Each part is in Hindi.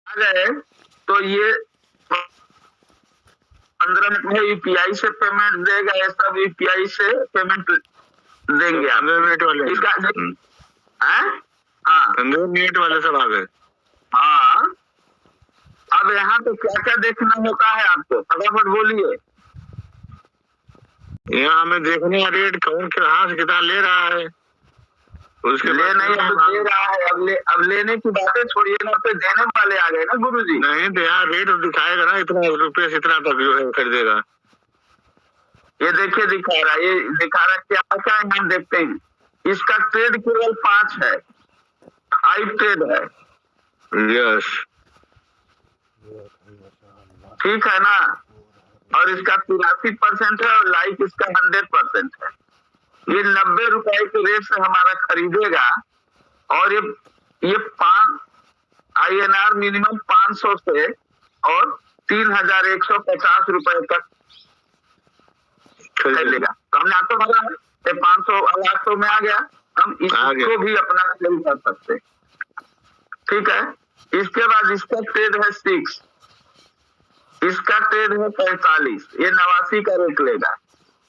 आ गए तो ये 15 मिनट में यूपीआई से पेमेंट देगा, ये सब यूपीआई से पेमेंट देंगे। 15 मिनट वाले इसका हाँ 15 मिनट वाले सब आ गए। हाँ, अब यहाँ तो क्या क्या देखना होता है आपको, फटाफट बोलिए। यहाँ हमें देखने का रेट कौन कहाँ से कितना ले रहा है, उसके ले नहीं अब दे रहा है। अब लेने की बातें छोड़िए ना, तो देने वाले आ गए ना गुरुजी। नहीं तो यहाँ रेट दिखाएगा ना, इतना रुपये से इतना तक जो है खरीदेगा। ये देखिए दिखा रहा है, ये दिखा रहा है क्या क्या हम देखते हैं। इसका ट्रेड केवल 5 है, 5 ट्रेड है। यस, ठीक है ना। और इसका 83% है और लाइक इसका 100% है। ये 90 रुपए के रेट से हमारा खरीदेगा और ये 5 INR मिनिमम 500 से और 3150 रुपए तक खरीदेगा। तो हमने आपको बोला है 500 800 में आ गया, हम इसको भी अपना सेल कर सकते। ठीक है। इसके बाद इसका ट्रेड है 6, इसका ट्रेड है 45, ये 89 का रेट लेगा,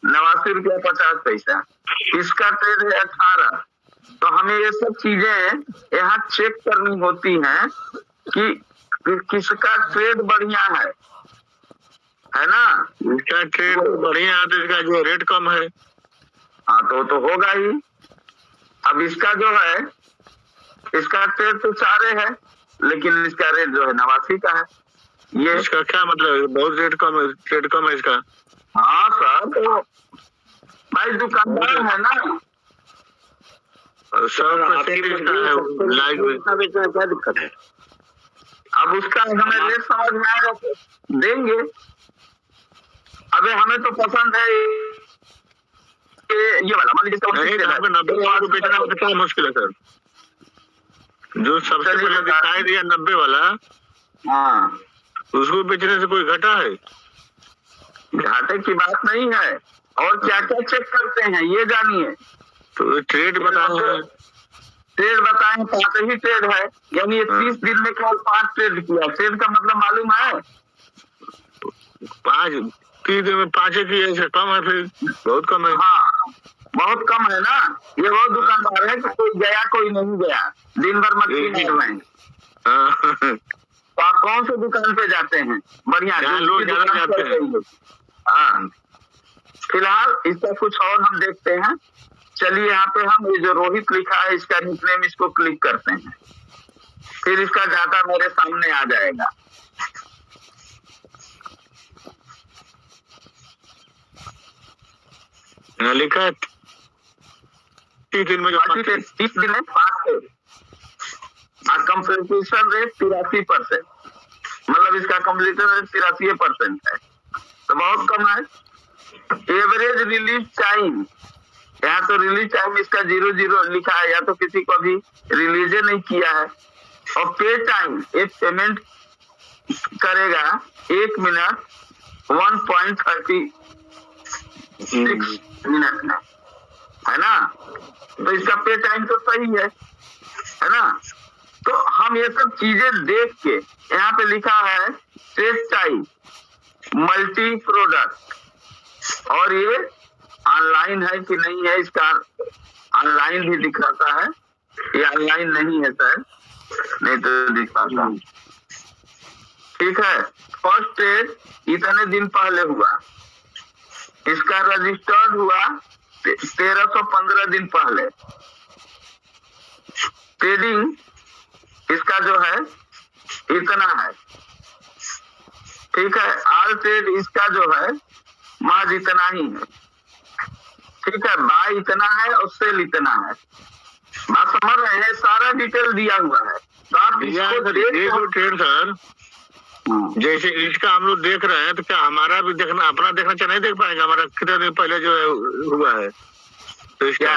89 रुपया 50 पैसा। इसका ट्रेड है 18। तो हमें ये सब चीजें यहाँ चेक करनी होती हैं कि किसका ट्रेड बढ़िया है ना। इसका ट्रेड बढ़िया है तो इसका जो रेट कम है। हाँ तो होगा ही। अब इसका जो है, इसका ट्रेड तो 4 है, लेकिन इसका रेट जो है 89 का है। ये इसका क्या मतलब है, बहुत रेट कम है, रेट कम है इसका। हाँ सर, तो भाई दुकानदार है ना, 100% इसका है लाइव में। क्या दिक्कत है। अब उसका हमें रेट समझ में आएगा तो देंगे। अबे हमें तो पसंद है ये वाला, मान लीजिए 90 बेचना तो क्या मुश्किल है सर। जो सबसे पहले दिखाई दिया 90 वाला, हाँ उसको बेचने से कोई घटा है? घाटे की बात नहीं है। और क्या क्या चेक करते हैं ये जानिए। तो ट्रेड बताएं, ट्रेड बताएं, 5 ही ट्रेड है, यानी ये 30 दिन में केवल 5 ट्रेड किया। ट्रेड का मतलब मालूम है 5 30 दिन में 5 की ऐसे कम है, फिर बहुत कम है। हाँ बहुत कम है ना। ये वो दुकानदार है कि कोई गया कोई नहीं गया, दिन भर मक्खी मार रहे हैं। तो आप कौन से दुकान पे जाते हैं? बढ़िया लोग ज्यादा जाते हैं। हाँ, फिलहाल इसका कुछ और हम देखते हैं। चलिए यहाँ पे हम ये जो रोहित लिखा है इसका निकनेम, इसको क्लिक करते हैं, फिर इसका डाटा मेरे सामने आ जाएगा। लिखा है 30 दिन में, 30 दिन में 5 कंप्लीशन रेट 83%, मतलब इसका कंप्लीशन रेट 83% है, तो बहुत कम है। एवरेज रिलीज टाइम, यहाँ तो रिलीज टाइम इसका 00 लिखा है, या तो किसी को भी रिलीज नहीं किया है। और पे टाइम, एक पेमेंट करेगा 1 मिनट 1.36 मिनट में, है ना। तो इसका पे टाइम तो सही है ना। तो हम ये सब चीजें देख के, यहाँ पे लिखा है टेस्ट टाइम मल्टी प्रोडक्ट, और ये ऑनलाइन है कि नहीं है, इसका ऑनलाइन भी दिखाता है। ये ऑनलाइन नहीं है सर, नहीं तो दिखाता। ठीक है। फर्स्ट ट्रेड इतने दिन पहले हुआ, इसका रजिस्टर्ड हुआ 1315 दिन पहले। ट्रेडिंग इसका जो है इतना है। ठीक है। ऑल ट्रेड इसका जो है महज इतना ही है। ठीक है। बाय इतना है और सेल इतना है। बात समझ रहे हैं? सारा डिटेल दिया हुआ है, तो आप इसको ट्रेड सर, जैसे इसका हम लोग देख रहे हैं, तो क्या हमारा भी देखना, अपना देखना चाहिए? नहीं देख पाएंगे हमारा कितने दिन पहले जो है हुआ है? तो इसका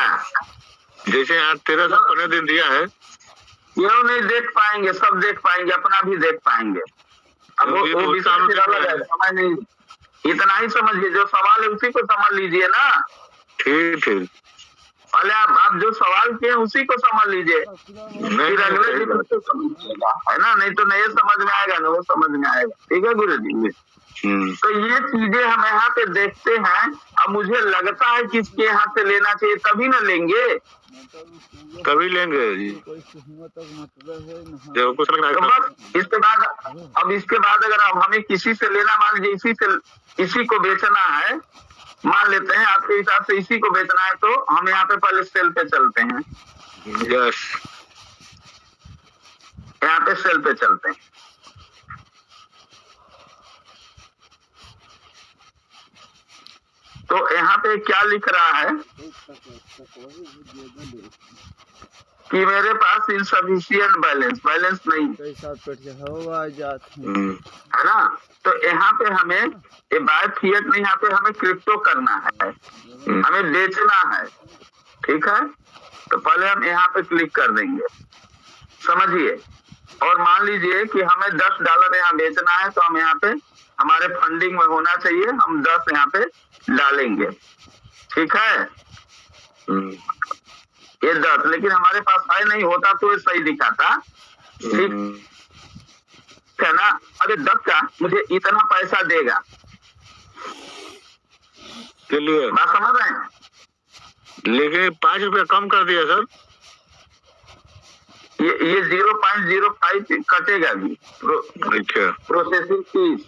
जैसे यहाँ 1315 दिन दिया है, क्यों नहीं देख पाएंगे? सब देख पाएंगे, अपना भी देख पाएंगे। अब वो समझ नहीं, इतना ही समझिए। जो सवाल है उसी को समझ लीजिए ना। ठीक। पहले आप जो सवाल किए उसी को समझ लीजिए, फिर अगले दिन उसको समझिएगा, है ना, नहीं तो नहीं समझ में आएगा ना वो समझ में आएगा। ठीक है गुरु जी। तो ये चीजें हम यहाँ पे देखते हैं। अब मुझे लगता है कि इसके यहाँ से लेना चाहिए, तभी ना लेंगे, कभी लेंगे जी। तो बस इसके बाद अगर अब हमें किसी से लेना, मान लीजिए इसी को बेचना है, मान लेते हैं आपके हिसाब से इसी को बेचना है, तो हम यहाँ पे पहले सेल पे चलते हैं। यस, यहाँ पे सेल पे चलते हैं। तो यहाँ पे क्या लिख रहा है कि मेरे पास इनसफिशियंट बैलेंस नहीं है ना। तो यहाँ पे हमें ये बाय फिएट नहीं, यहाँ पे हमें क्रिप्टो करना है, हमें बेचना है। ठीक है, तो पहले हम यहाँ पे क्लिक कर देंगे, समझिए। और मान लीजिए कि हमें $10 यहाँ बेचना है, तो हम यहाँ पे हमारे फंडिंग में होना चाहिए, हम 10 यहाँ पे डालेंगे। ठीक है, ये 10, लेकिन हमारे पास है नहीं, होता तो ये सही दिखाता। ठीक है ना। अरे 10 का मुझे इतना पैसा देगा, बात समझ रहे हैं। लेकिन 5 रुपया कम कर दिया सर। ये 0.05 कटेगा भी प्रोसेसिंग फीस।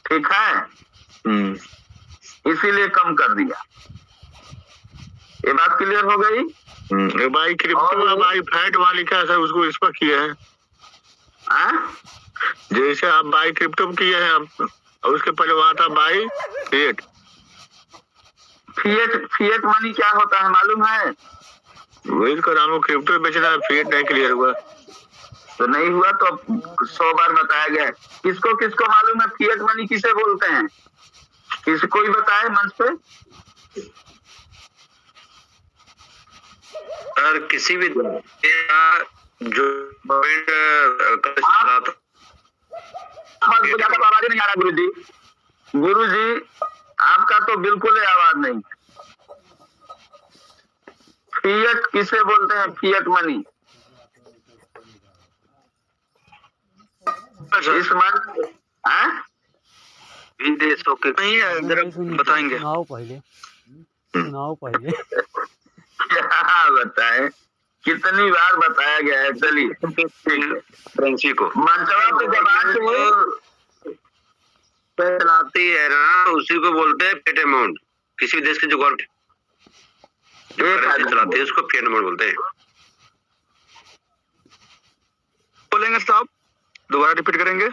ठीक है, इसीलिए कम कर दिया। ये बात क्लियर हो गई। भाई क्रिप्टो भाई फैट वाली क्या सर, उसको इस पर किए हैं। जैसे आप बाई क्रिप्टो किए हैं आप, और उसके पहले वहां था बाई फिएट। फिएट मनी क्या होता है मालूम है? वही कर हम लोग क्रिप्टो बेचना है, फिएट नहीं क्लियर हुआ तो नहीं हुआ, तो 100 बार बताया गया है। किसको मालूम है फिएट मनी किसे बोलते हैं? किसी कोई बताए मंच पे? सर किसी भी जो आवाज नहीं आ रहा गुरु जी, आपका तो बिल्कुल ही आवाज नहीं। फिएट किसे बोलते हैं? फिएट मनी इस मंच विदेशों के नहीं है, जरा बताएंगे। सुनाओ पहले क्या बताएं, कितनी बार बताया गया है। चलिए करेंसी को मंचवा पे जब चलाती है ना, उसी को बोलते हैं फिएट अमाउंट। किसी भी देश की जो गवर्नमेंट चलाती है उसको फिएट अमाउंट बोलते हैं। बोलेंगे साहब, दोबारा रिपीट करेंगे।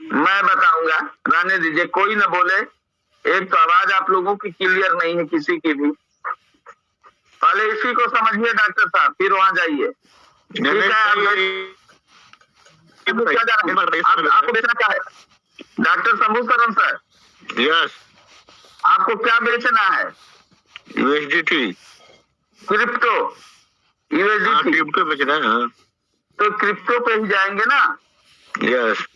मैं बताऊंगा, रहने दीजिए, कोई न बोले। एक तो आवाज आप लोगों की क्लियर नहीं है किसी की भी। पहले इसी को समझिए डॉक्टर साहब, फिर वहां जाइए। ठीक है, आपको बेचना क्या है डॉक्टर शंभू शरण सर? यस, आपको क्या बेचना है? USDT crypto. यूएसडीटी क्रिप्टो बेचना है। तो क्रिप्टो पे ही जाएंगे ना। यस,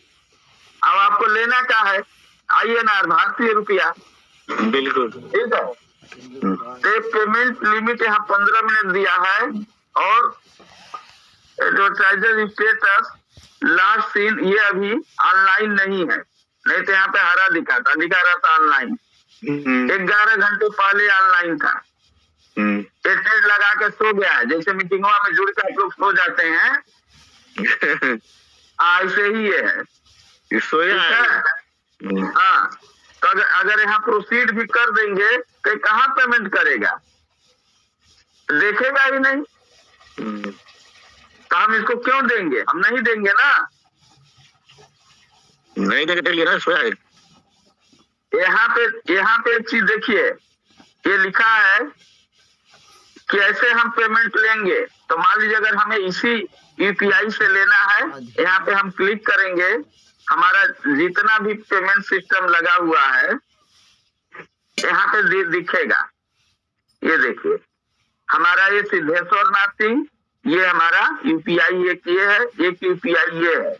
अब आपको लेना क्या है? INR, भारतीय रुपया। बिल्कुल ठीक है, तो पेमेंट लिमिट यहाँ 15 मिनट दिया है, और एडवर्टाइजर स्टेटस लास्ट सीन ये अभी ऑनलाइन नहीं है, नहीं तो यहाँ पे हरा दिखा रहा था ऑनलाइन। 11 घंटे पहले ऑनलाइन था। ट्रेड लगा के सो गया है, जैसे मीटिंगों में जुड़ के आप लोग सो जाते हैं, ऐसे ही है, सोया है। हाँ, तो अगर यहाँ प्रोसीड भी कर देंगे तो कहाँ पेमेंट करेगा? देखेगा ही नहीं, तो हम इसको क्यों देंगे? हम नहीं देंगे ना। नहीं देंगे ना, सोया है। यहाँ पे एक चीज देखिए, ये लिखा है कि ऐसे हम पेमेंट लेंगे। तो मान लीजिए अगर हमें इसी यूपीआई से लेना है, यहाँ पे हम क्लिक करेंगे, हमारा जितना भी पेमेंट सिस्टम लगा हुआ है यहाँ पे दिखेगा। ये देखिए, हमारा ये सिद्धेश्वर नाथ सिंह, ये हमारा यूपीआई एक ये है, एक यूपीआई ये है।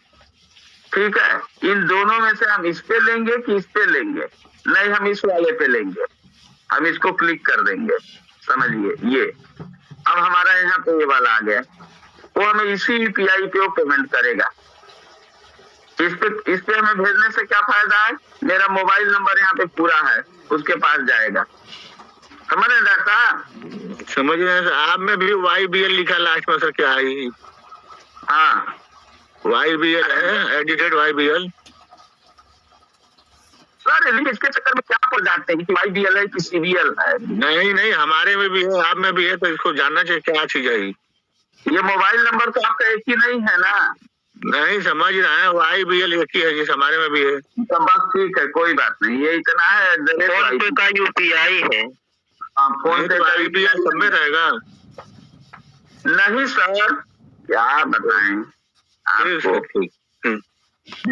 ठीक है, इन दोनों में से हम इस पे लेंगे कि इस पे लेंगे? नहीं, हम इस वाले पे लेंगे, हम इसको क्लिक कर देंगे। समझिए, ये अब हमारा यहाँ पे ये वाला आ गया, वो हमें इसी यूपीआई पे वो पेमेंट करेगा। इस पे हमें भेजने से क्या फायदा है? मेरा मोबाइल नंबर यहाँ पे पूरा है, उसके पास जाएगा। समझ रहे डॉक्टर साहब? समझ रहे हैं। आप में भी YBL लिखा लास्ट में सर, क्या है? हाँ, YBL है, एडिटेड YBL। सर लेकिन इसके चक्कर में क्या पड़ जाते हैं कि YBL है कि CBL है? नहीं, हमारे में भी है, आप में भी है, तो इसको जानना चाहिए क्या चीज है। ये मोबाइल नंबर तो आपका एक ही नहीं है ना? नहीं, समझ रहे हैं, YBL एक ही है, जिस हमारे में भी है। तो बस ठीक है, कोई बात नहीं, ये इतना है। फोन पे का UPI है। हाँ, फोन पे का YBL सब में रहेगा। नहीं सर, क्या बताएं आपको,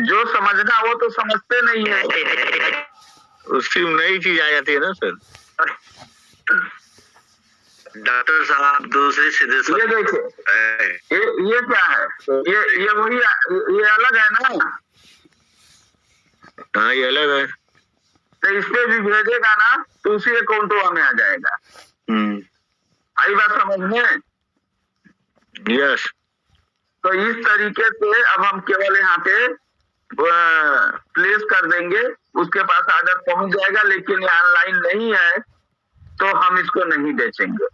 जो समझना वो तो समझते नहीं है। उसकी नई चीज आ जाती है ना सर। डॉक्टर साहब दूसरे सीधे ये देखिए, ये क्या है? ये वही, ये अलग है ना? हाँ, ये अलग है। तो इस पे भी भेजेगा ना तो उसी अकाउंटवा में आ जाएगा। आई बात समझ में? यस। तो इस तरीके से अब हम केवल यहाँ पे प्लेस कर देंगे, उसके पास ऑर्डर पहुंच जाएगा। लेकिन ये ऑनलाइन नहीं है तो हम इसको नहीं बेचेंगे।